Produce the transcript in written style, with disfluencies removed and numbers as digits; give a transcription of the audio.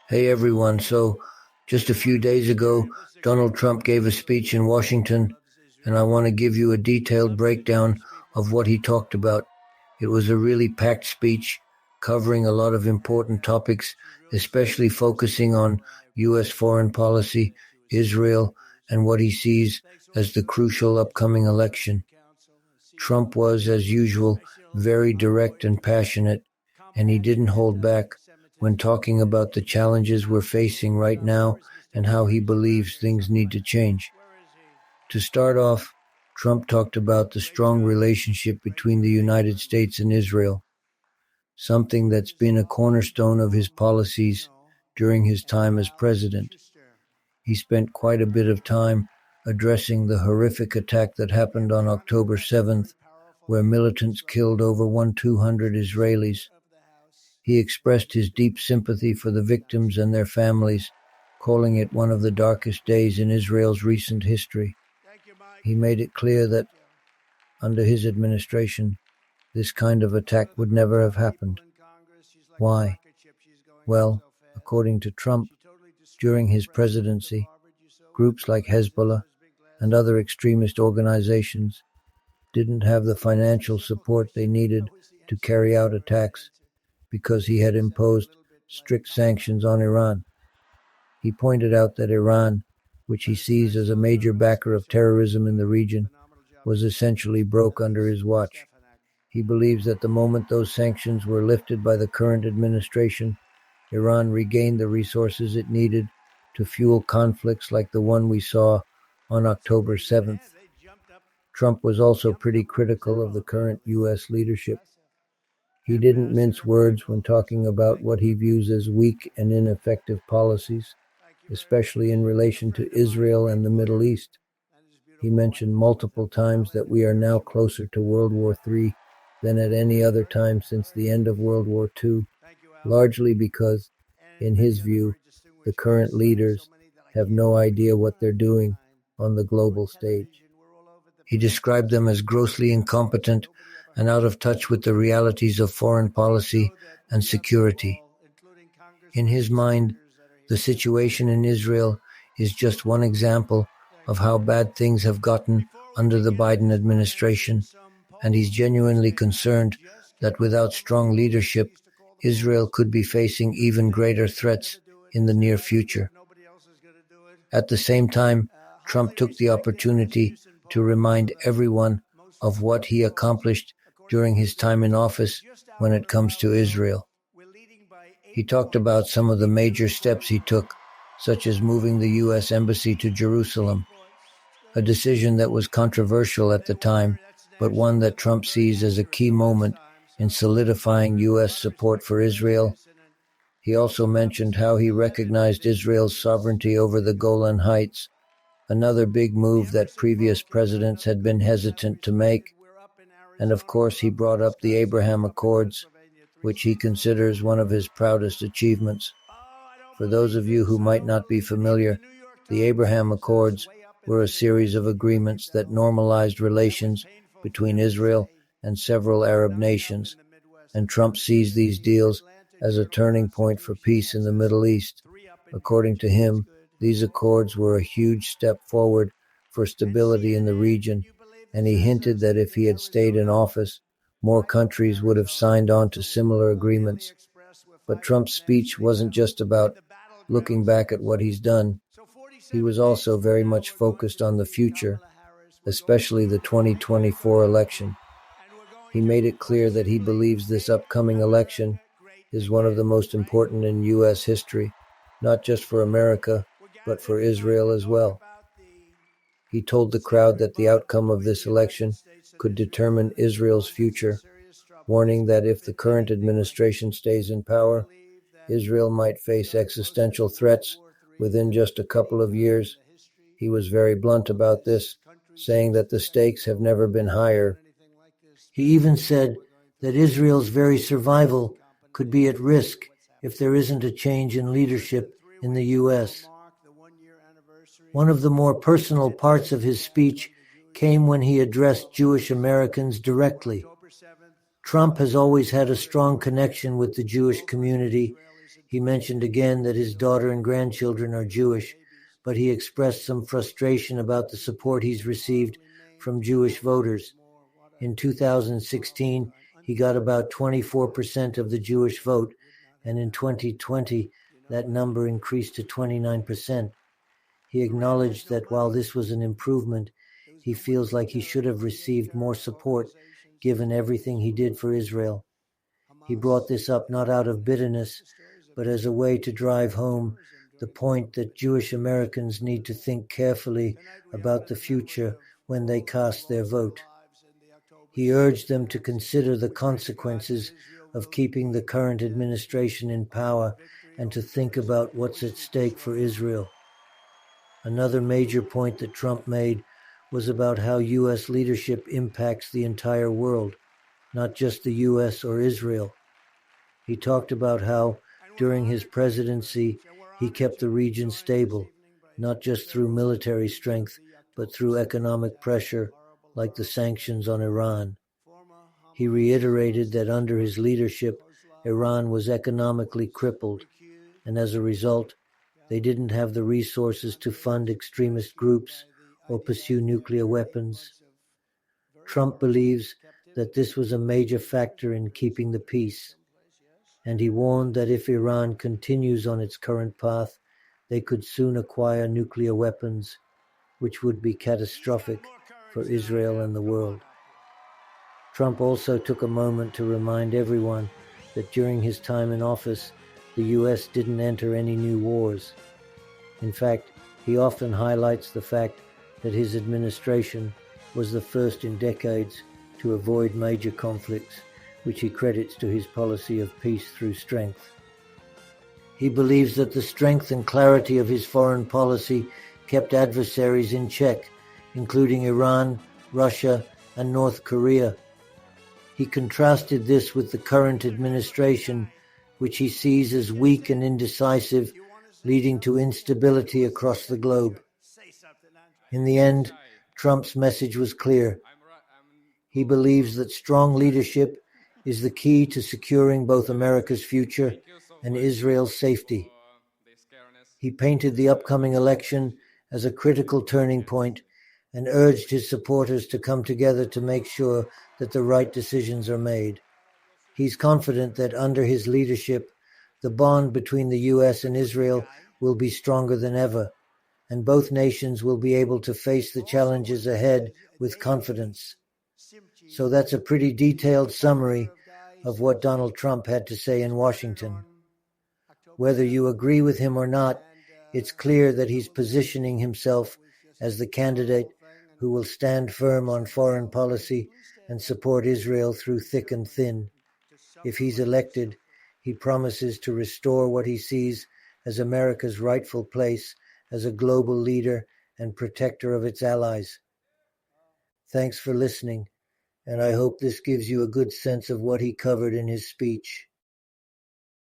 Hey everyone, so just a few days ago, Donald Trump gave a speech in Washington, and I want to give you a detailed breakdown of what he talked about. It was a really packed speech covering a lot of important topics, especially focusing on U.S. foreign policy, Israel, and what he sees as the crucial upcoming election. Trump was, as usual, very direct and passionate, and he didn't hold back when talking about the challenges we're facing right now and how he believes things need to change. To start off, Trump talked about the strong relationship between the United States and Israel, something that's been a cornerstone of his policies during his time as president. He spent quite a bit of time addressing the horrific attack that happened on October 7th, where militants killed over 200 Israelis. He expressed his deep sympathy for the victims and their families, calling it one of the darkest days in Israel's recent history. He made it clear that, under his administration, this kind of attack would never have happened. Why? Well, according to Trump, during his presidency, groups like Hezbollah and other extremist organizations didn't have the financial support they needed to carry out attacks because he had imposed strict sanctions on Iran. He pointed out that Iran, which he sees as a major backer of terrorism in the region, was essentially broke under his watch. He believes that the moment those sanctions were lifted by the current administration, Iran regained the resources it needed to fuel conflicts like the one we saw on October 7th. Trump was also pretty critical of the current U.S. leadership. He didn't mince words when talking about what he views as weak and ineffective policies, especially in relation to Israel and the Middle East. He mentioned multiple times that we are now closer to World War III than at any other time since the end of World War II, largely because, in his view, the current leaders have no idea what they're doing on the global stage. He described them as grossly incompetent and out of touch with the realities of foreign policy and security. In his mind, the situation in Israel is just one example of how bad things have gotten under the Biden administration, and he's genuinely concerned that without strong leadership, Israel could be facing even greater threats in the near future. At the same time, Trump took the opportunity to remind everyone of what he accomplished during his time in office when it comes to Israel. He talked about some of the major steps he took, such as moving the U.S. Embassy to Jerusalem, a decision that was controversial at the time, but one that Trump sees as a key moment in solidifying U.S. support for Israel. He also mentioned how he recognized Israel's sovereignty over the Golan Heights, another big move that previous presidents had been hesitant to make. And of course, he brought up the Abraham Accords, which he considers one of his proudest achievements. For those of you who might not be familiar, the Abraham Accords were a series of agreements that normalized relations between Israel and several Arab nations, and Trump sees these deals as a turning point for peace in the Middle East. According to him, these accords were a huge step forward for stability in the region, and he hinted that if he had stayed in office, more countries would have signed on to similar agreements. But Trump's speech wasn't just about looking back at what he's done. He was also very much focused on the future, especially the 2024 election. He made it clear that he believes this upcoming election is one of the most important in U.S. history, not just for America, but for Israel as well. He told the crowd that the outcome of this election could determine Israel's future, warning that if the current administration stays in power, Israel might face existential threats within just a couple of years. He was very blunt about this, saying that the stakes have never been higher. He even said that Israel's very survival could be at risk if there isn't a change in leadership in the U.S. One of the more personal parts of his speech came when he addressed Jewish Americans directly. Trump has always had a strong connection with the Jewish community, He mentioned again that his daughter and grandchildren are Jewish, but he expressed some frustration about the support he's received from Jewish voters. In 2016, he got about 24% of the Jewish vote, and in 2020, that number increased to 29%. He acknowledged that while this was an improvement, he feels like he should have received more support given everything he did for Israel. He brought this up not out of bitterness, but as a way to drive home the point that Jewish Americans need to think carefully about the future when they cast their vote. He urged them to consider the consequences of keeping the current administration in power and to think about what's at stake for Israel. Another major point that Trump made was about how U.S. leadership impacts the entire world, not just the U.S. or Israel. He talked about how, during his presidency, he kept the region stable, not just through military strength, but through economic pressure, like the sanctions on Iran. He reiterated that under his leadership, Iran was economically crippled, and as a result, they didn't have the resources to fund extremist groups or pursue nuclear weapons. Trump believes that this was a major factor in keeping the peace, and he warned that if Iran continues on its current path, they could soon acquire nuclear weapons, which would be catastrophic for Israel and the world. Trump also took a moment to remind everyone that during his time in office, the U.S. didn't enter any new wars. In fact, he often highlights the fact that his administration was the first in decades to avoid major conflicts, which he credits to his policy of peace through strength. He believes that the strength and clarity of his foreign policy kept adversaries in check, including Iran, Russia, and North Korea. He contrasted this with the current administration, which he sees as weak and indecisive, leading to instability across the globe. In the end, Trump's message was clear. He believes that strong leadership is the key to securing both America's future and Israel's safety. He painted the upcoming election as a critical turning point and urged his supporters to come together to make sure that the right decisions are made. He's confident that under his leadership, the bond between the U.S. and Israel will be stronger than ever, and both nations will be able to face the challenges ahead with confidence. So that's a pretty detailed summary of what Donald Trump had to say in Washington. Whether you agree with him or not, it's clear that he's positioning himself as the candidate who will stand firm on foreign policy and support Israel through thick and thin. If he's elected, he promises to restore what he sees as America's rightful place as a global leader and protector of its allies. Thanks for listening, and I hope this gives you a good sense of what he covered in his speech.